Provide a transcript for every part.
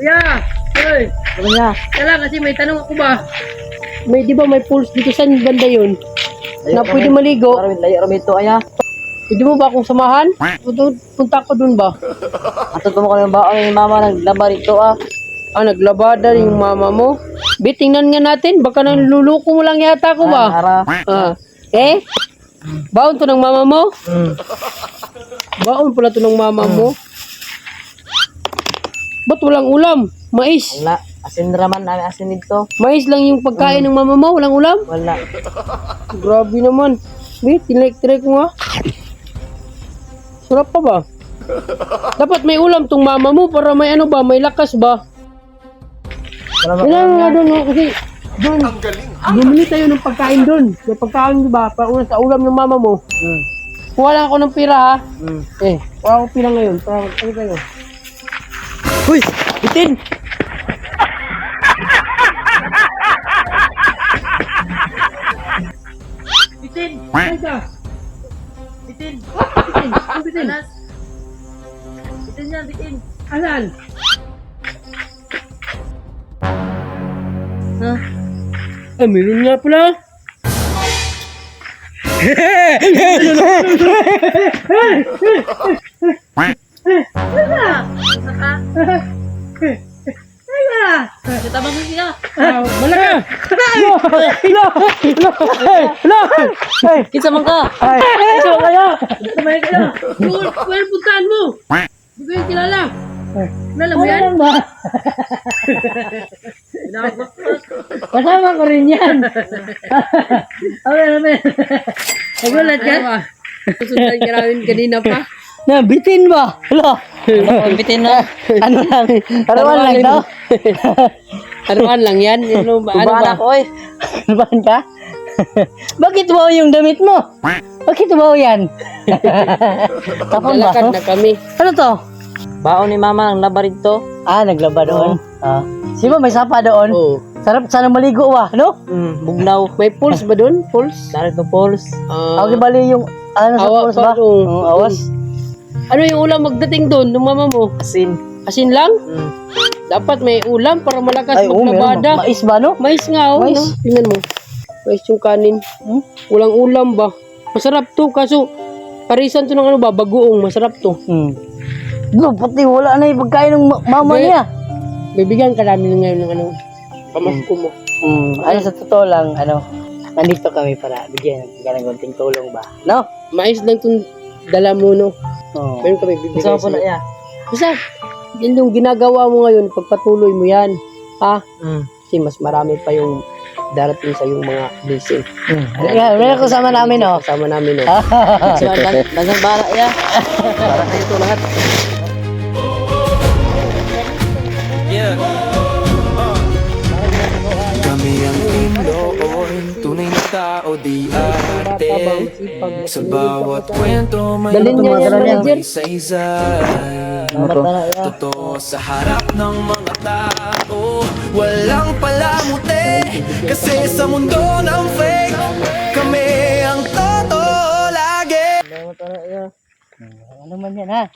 Kuya! Hoy! Kuya. Kaya kasi may tanong ako ba? May, di ba may pools dito sa banda yun? Na pwede maligo? Layo rami ito, aya. Pwede mo ba akong samahan? Punta ko dun ba? Ato mo ko ng baon ni mama naglaba rito ah. Ah, naglabada yung mama mo? Be, tingnan nga natin. Baka naluluko mo lang yata ko ba? Ara. Ah. Eh? Baon to ng mama mo? Baon pala to ng mama mo? Ba't walang ulam? Mais. Wala. Asin raman namin asin dito. Mais lang yung pagkain ng mama mo? Walang ulam? Wala. Grabe naman. Be, tinlik-trik mo nga. Sarap pa ba? Dapat may ulam tong mama mo para may ano ba, may lakas ba? Kailangan nga doon nga kasi doon, bumili tayo ng pagkain doon. May pagkain diba, pauna sa ulam ng mama mo. Kuha lang ako ng pira ha. Kuha ako pira ngayon. Para ano kayo? Uy! Bitin! Bitin! Ay ka! Bitin! Bitin! Ang bitin! Bitin yan, bitin! Asan? Ha? Ah, meron nga pala. Tabang siya. Malaka. Kinsa man ka? Ito kaya. Tumay kaya. Well, puntahan mo. Hindi ko yung kilala. Kilala mo yan? Kasama ko rin yan. Okay. Nagulat ka? Susundan ka namin kanina pa. Na, bitin ba? Hala. Bitin na. Ano lang? Arawan lang daw. Arawan lang yan. Ano ba? Oy. Arawan ka? Bakit mo yung damit mo? Bakit mo yan? Tapon ba? Lalakad na kami. Ano to? Baon ni mama ang laba rito. Ah, naglaba doon. Ah. Sino may sapa doon? Oo. Sarap sana maligo no? Bugnaw. May pulse ba doon? Pulse? Narito pulse. Ah. Okay, bali yung ano sa Awa pulse pa ba? doon. Awas. Ano yung ulam magdating doon ng mama mo? Asin. Asin lang? Dapat may ulam para malakas maglabada. Mais ba, no? Mais nga, oh. Mais. No? Tingnan mo. Mais yung kanin. Walang ulam ba? Masarap to, kaso parisan to ng ano ba? Bagoong. Masarap to. No, pati wala na yung pagkain ng mama Hindi. niya. Bibigyan ka namin ngayon ng ano, pamasko mo. Ano sa totoo lang, nandito kami para bigyan ka ng konting tulong ba? No? Mais lang itong dala mo, no? Oo. Meron kami bibigay Gusto ko na yan. Basta, yan yung ginagawa mo ngayon, pagpatuloy mo yan. Ha? Kasi mas marami pa yung darating sa yung mga blessing. Meron kasama namin, no? Kasama namin, no? Dagang bara, ya. Para kayo ito lahat. Kami ang team doon, tunay na tao di arte. Sa bawat kwento may Dalhin niya yan, manager. isa-isa. Ya. Totoo sa harap ng mga tao, walang palamuti. Kasi sa mundo ng fake, kami ang totoo lagi. Ano man yan, ha?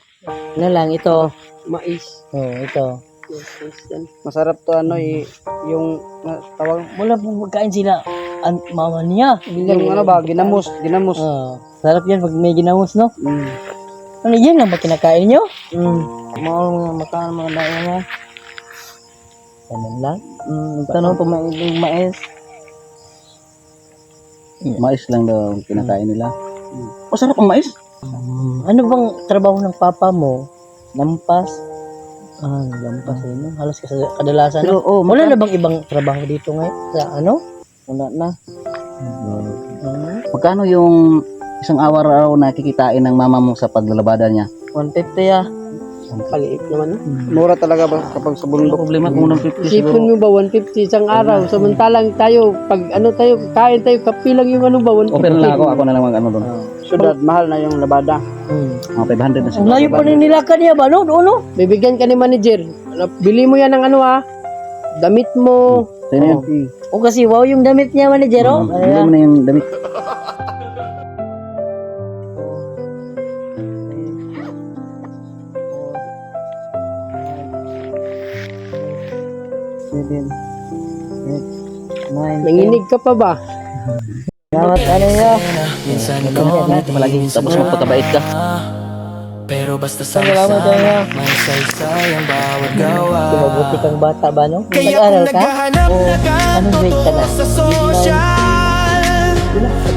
Ano lang, ito. Mais. Ito. Masarap to yung tawag Wala pong pagkain sila. Mama niya. yung ano ba, ginamos. Sarap yan pag may ginamos, no? Ano yan lang ba kinakain nyo? Mga mata ng mga daya nga. Ganun lang. Tanong kung may mais. Mais lang daw ang kinakain nila. Masarap ang mais. Ano bang trabaho ng papa mo? Lampas? Lampas no? Halos kadalasan. Pero, no? Wala na bang ibang trabaho dito ngayon? Sa ano? Wala na. Magkano yung isang araw na kikitain ng mama mo sa paglalabada niya? 150 ah. Paliit naman. Mura talaga ba kapag sa bundok? Problema kung 150 Isipin mo ba 150 isang araw, samantalang tayo pag ano tayo kain tayo kapilang yung ano ba 150. Okay na ako na lang mag ano doon. Syudad mahal na yung labada. Mga 500 na siya. Ang layo pa rin nilakad niya ba? No? No? Bibigyan ka ni manager. Bili mo yan ng ano ha. Damit mo. Sa'yo na yan. O kasi wow yung damit niya, manager. Bili mo na yung damit. Nanginig ka pa ba? Salamat ano nyo. Minsan ko Palagi tapos magpakabait ka. pero basta Salamat ano nyo. may saysay ang bawat gawa. Mabuti kang bata ba no? Kaya Nag-aral kung ka? naghahanap O na anong grade ka na? sa social,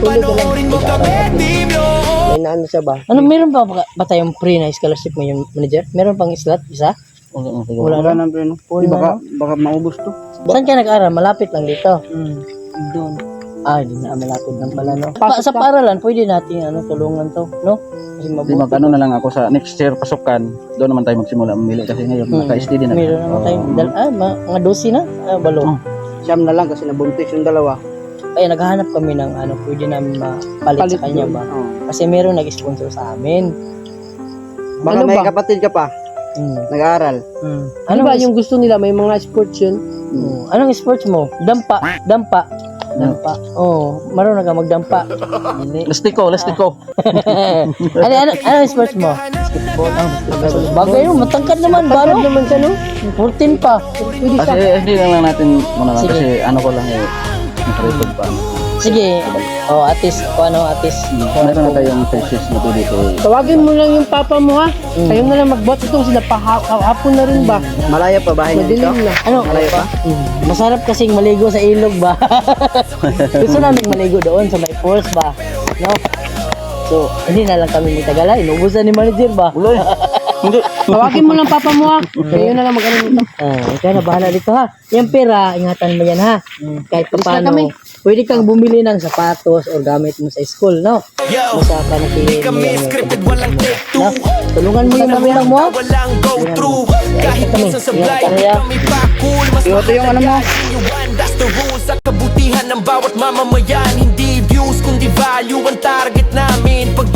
panoorin mo kami, Team Lord. May naano siya ba? Ano, meron ba tayong pre na scholarship mo yung manager? Meron pang slot? Isa? Wala na. nang preno. Full na, no? Baka maubos to. Saan ka nag-aral? Malapit lang dito. Doon. Ah, di na malapit lang pala, no? Sa paaralan, pwede natin tulungan to, no? Kasi Di mabuti. mag-ano na lang ako sa next year pasukan. Doon naman tayo magsimula mamili kasi ngayon naka-steady na. Meron naman tayo. Mga 12 na? Balo. Siyam na lang kasi nabuntis yung dalawa. Kaya naghahanap kami ng pwede namin mapalit sa kanya doon. ba? Kasi meron nag-sponsor sa amin. Baka may kapatid ka pa, nag-aaral. Ano ba yung gusto nila? May mga sports yun. Anong sports mo? Dampa. Oh, marunong ka magdampa. Dili. Lastiko. Ano sports mo? Basketball. Bagay mo, matangkad naman ba, no? Naman siya, no? 14 pa. Pwede siya. Kasi hindi lang natin muna Sige. kasi ano ko lang nakarecord pa. Sige. Oh, atis. Meron na tayong thesis na to dito. Tawagin mo lang yung papa mo, ha? Kayo na lang mag-bot. Itong sila hapon na rin ba? Malaya pa bahay niyo dito? Madilim na. Ano? Masarap kasing maligo sa ilog ba? Gusto namin maligo doon sa may falls ba? No? So, hindi na lang kami magtagala. Inubusan ni manager ba? Tawagin mo lang papa mo, ha? Kayo na lang mag-ano nito. Ikaw na bahala dito ha. Yung pera, ingatan mo yan ha. Kahit pa Basta paano, kami. pwede kang bumili ng sapatos or gamit mo sa school, no? Yo, Basta ka di kami scripted, walang take two. Tulungan mo yung magulang mo ha. Walang go through. Kahit minsan sa blind, kami pa cool. Mas Ito yung ano mo. That's the rules. Sa kabutihan ng bawat mamamayan. Hindi views kundi value ang target namin. Pag